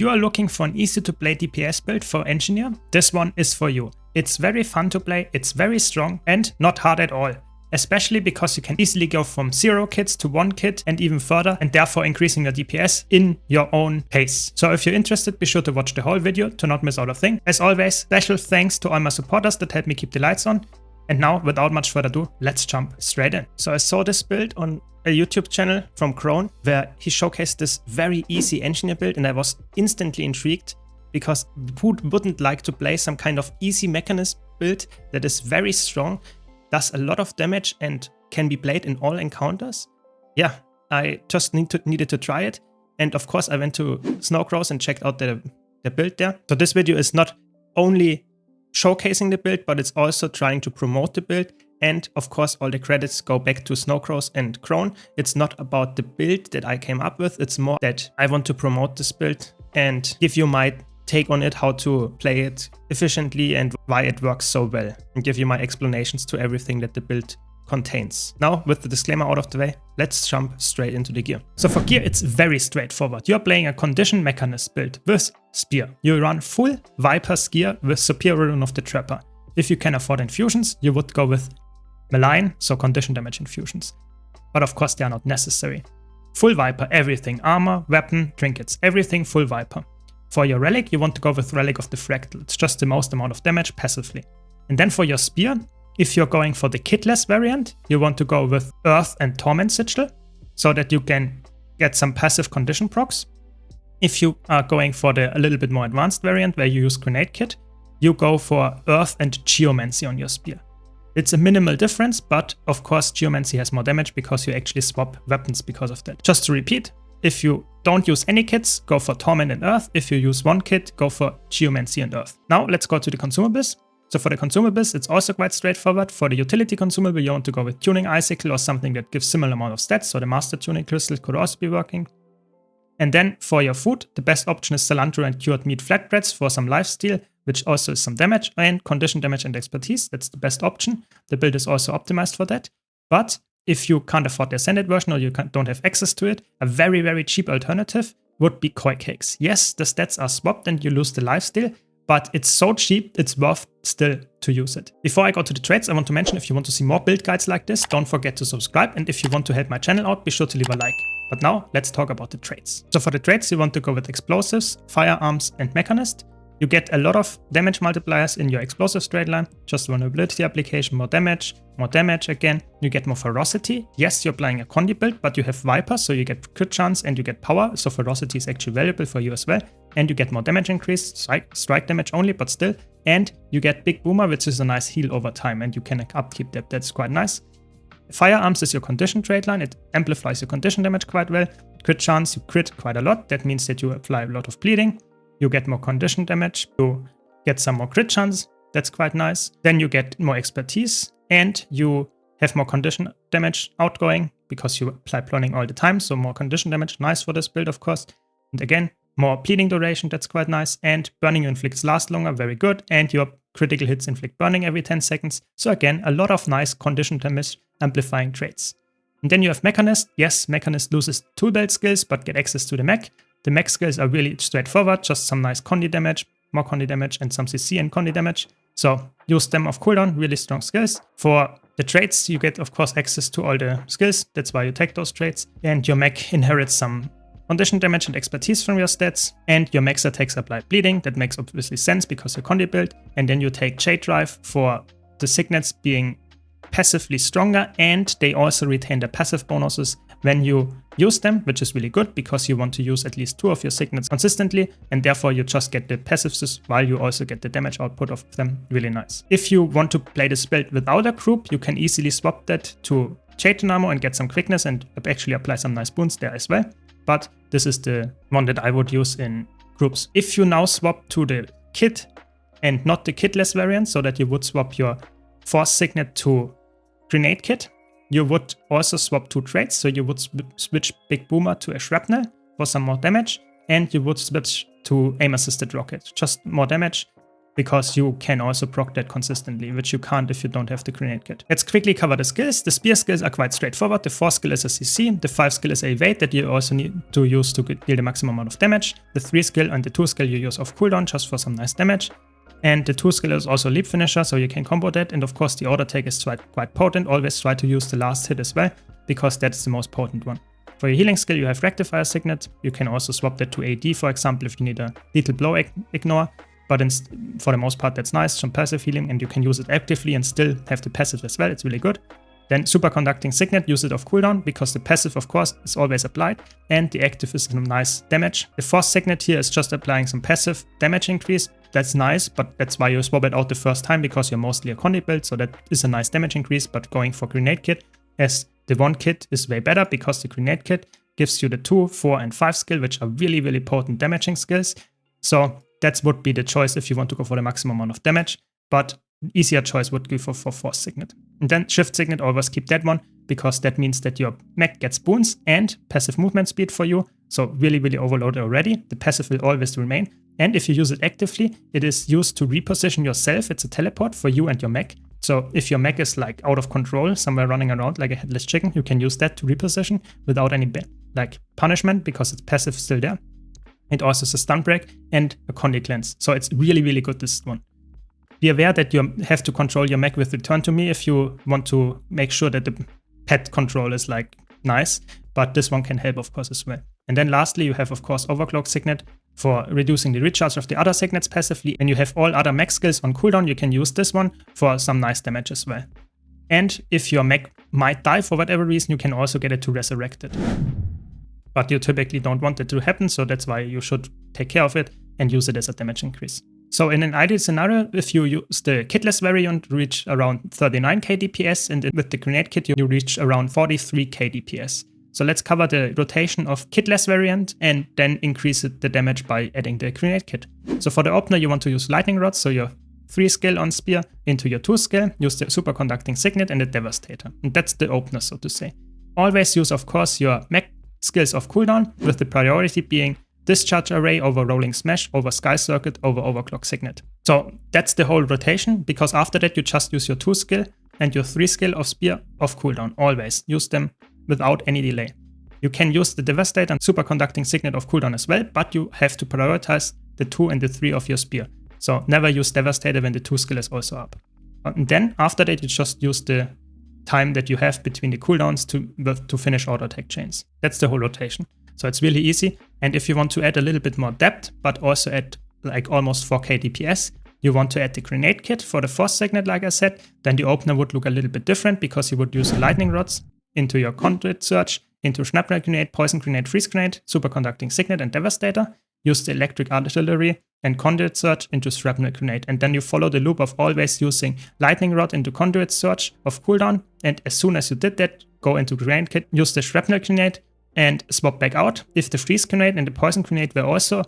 You are looking for an easy to play DPS build for Engineer? This one is for you. It's very fun to play, it's very strong and not hard at all. Especially because you can easily go from 0 kits to 1 kit and even further, and therefore increasing your DPS in your own pace. So if you're interested, be sure to watch the whole video to not miss out a thing. As always, special thanks to all my supporters that help me keep the lights on. And now, without much further ado, let's jump straight in. So I saw this build on a YouTube channel from Crone, where he showcased this very easy engineer build, and I was instantly intrigued, because who wouldn't like to play some kind of easy mechanist build that is very strong, does a lot of damage and can be played in all encounters? Yeah, I just needed to try it. And of course I went to Snowcrows and checked out the build there. So this video is not only showcasing the build, but it's also trying to promote the build. And of course, all the credits go back to Snowcrows and Crone. It's not about the build that I came up with. It's more that I want to promote this build and give you my take on it, how to play it efficiently and why it works so well, and give you my explanations to everything that the build contains. Now, with the disclaimer out of the way, let's jump straight into the gear. So for gear, it's very straightforward. You're playing a Condition Mechanist build with Spear. You run full Viper's gear with Superior Rune of the Trapper. If you can afford infusions, you would go with Malign, so condition damage infusions. But of course, they are not necessary. Full Viper, everything. Armor, weapon, trinkets, everything full Viper. For your relic, you want to go with Relic of the Fractal. It's just the most amount of damage passively. And then for your spear, if you're going for the kitless variant, you want to go with Earth and Torment Sigil, so that you can get some passive condition procs. If you are going for the a little bit more advanced variant where you use Grenade Kit, you go for Earth and Geomancy on your spear. It's a minimal difference, but of course Geomancy has more damage because you actually swap weapons because of that. Just to repeat, if you don't use any kits, go for Torment and Earth. If you use one kit, go for Geomancy and Earth. Now let's go to the consumables. So for the consumables, it's also quite straightforward. For the utility consumable, you want to go with Tuning Icicle or something that gives similar amount of stats. So the Master Tuning Crystal could also be working. And then for your food, the best option is Cilantro and Cured Meat Flatbreads for some lifesteal, which also is some damage, and condition damage and expertise. That's the best option. The build is also optimized for that. But if you can't afford the Ascended version or you don't have access to it, a very, very cheap alternative would be Koi Cakes. Yes, the stats are swapped and you lose the lifesteal, but it's so cheap, it's worth still to use it. Before I go to the trades, I want to mention, if you want to see more build guides like this, don't forget to subscribe. And if you want to help my channel out, be sure to leave a like. But now let's talk about the trades. So for the trades, you want to go with Explosives, Firearms, and Mechanist. You get a lot of damage multipliers in your explosive straight line, just vulnerability application, more damage again. You get more ferocity. Yes, you're playing a Condi build, but you have Viper, so you get crit chance and you get power. So ferocity is actually valuable for you as well. And you get more damage increase, strike damage only, but still. And you get Big Boomer, which is a nice heal over time, and you can upkeep that. That's quite nice. Firearms is your condition trade line. It amplifies your condition damage quite well. Crit chance, you crit quite a lot. That means that you apply a lot of bleeding. You get more condition damage, you get some more crit chance, that's quite nice. Then you get more expertise, and you have more condition damage outgoing because you apply plodding all the time, so more condition damage, nice for this build of course. And again, more bleeding duration, that's quite nice, and burning inflicts last longer, very good, and your critical hits inflict burning every 10 seconds. So again, a lot of nice condition damage amplifying traits. And then you have Mechanist. Yes, Mechanist loses tool belt skills, but get access to the mech. The mech skills are really straightforward, just some nice Condi damage, more Condi damage, and some CC and Condi damage. So use them off cooldown, really strong skills. For the traits, you get, of course, access to all the skills. That's why you take those traits. And your mech inherits some condition damage and expertise from your stats. And your mech's attacks apply bleeding. That makes obviously sense because you're Condi build. And then you take Shade Drive for the signets being passively stronger, and they also retain the passive bonuses when you use them, which is really good because you want to use at least 2 of your signets consistently, and therefore you just get the passives while you also get the damage output of them. Really nice. If you want to play this build without a group, you can easily swap that to Shade Dynamo and get some quickness and actually apply some nice boons there as well. But this is the one that I would use in groups. If you now swap to the kit and not the kitless variant, so that you would swap your Force Signet to Grenade Kit, you would also swap 2 traits. So you would switch Big Boomer to a Shrapnel for some more damage, and you would switch to Aim Assisted Rocket, just more damage, because you can also proc that consistently, which you can't if you don't have the grenade kit. Let's quickly cover the skills. The spear skills are quite straightforward. The 4 skill is a CC, the 5 skill is a evade that you also need to use to deal the maximum amount of damage. The 3 skill and the 2 skill you use off cooldown just for some nice damage. And the 2 skill is also leap finisher, so you can combo that. And of course the auto take is quite potent. Always try to use the last hit as well, because that's the most potent one. For your healing skill you have rectifier signet. You can also swap that to AD, for example, if you need a lethal blow ignore. But for the most part that's nice, some passive healing, and you can use it actively and still have the passive as well. It's really good. Then superconducting signet, use it off cooldown, because the passive of course is always applied, and the active is some nice damage. The force signet here is just applying some passive damage increase. That's nice, but that's why you swap it out the first time, because you're mostly a Condi build, so that is a nice damage increase. But going for grenade kit, as the 1 kit is way better, because the grenade kit gives you the 2, 4 and 5 skill, which are really, really potent damaging skills. So that would be the choice if you want to go for the maximum amount of damage, but easier choice would go for force signet. And then shift signet, always keep that one, because that means that your mech gets boons and passive movement speed for you. So really, really overloaded already. The passive will always remain. And if you use it actively, it is used to reposition yourself. It's a teleport for you and your mech. So if your mech is like out of control, somewhere running around like a headless chicken, you can use that to reposition without any punishment, because it's passive still there. It also has a stun break and a Condi cleanse. So it's really, really good, this one. Be aware that you have to control your mech with return to me if you want to make sure that the pet control is like nice, but this one can help of course as well. And then lastly, you have of course overclock signet for reducing the recharge of the other signets passively. And you have all other mech skills on cooldown, you can use this one for some nice damage as well. And if your mech might die for whatever reason, you can also get it to resurrect it. But you typically don't want it to happen, so that's why you should take care of it and use it as a damage increase. So in an ideal scenario, if you use the kitless variant, you reach around 39k DPS, and with the grenade kit, you reach around 43k DPS. So let's cover the rotation of kitless variant and then increase the damage by adding the grenade kit. So for the opener, you want to use lightning rods, so your 3 skill on spear into your 2 skill, use the superconducting signet and the devastator. And that's the opener, so to say. Always use, of course, your mech skills of cooldown, with the priority being discharge array over rolling smash over sky circuit over overclock signet. So that's the whole rotation, because after that you just use your 2 skill and your 3 skill of spear off cooldown. Always use them without any delay. You can use the devastator and superconducting signet of cooldown as well, but you have to prioritize the 2 and the 3 of your spear. So never use devastator when the 2 skill is also up. And then after that you just use the time that you have between the cooldowns to finish auto attack chains. That's the whole rotation. So it's really easy. And if you want to add a little bit more depth, but also add like almost 4k DPS, you want to add the grenade kit for the force signet, like I said, then the opener would look a little bit different, because you would use lightning rods into your conduit surge, into shrapnel grenade, poison grenade, freeze grenade, superconducting signet and devastator, use the electric artillery and conduit surge into shrapnel grenade, and then you follow the loop of always using lightning rod into conduit surge of cooldown, and as soon as you did that, go into grenade kit, use the shrapnel grenade and swap back out. If the freeze grenade and the poison grenade were also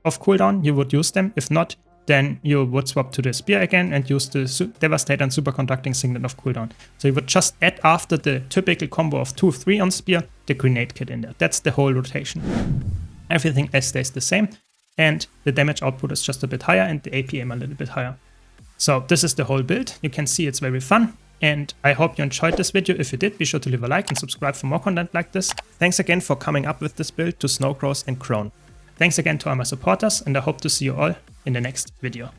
off cooldown, you would use them. If not, then you would swap to the spear again and use the devastator and superconducting signet off cooldown. So you would just add, after the typical combo of 2, 3 on spear, the grenade kit in there. That's the whole rotation. Everything else stays the same, and the damage output is just a bit higher and the APM a little bit higher. So this is the whole build. You can see it's very fun, and I hope you enjoyed this video. If you did, be sure to leave a like and subscribe for more content like this. Thanks again for coming up with this build to Snowcrows and Crone. Thanks again to all my supporters, and I hope to see you all in the next video.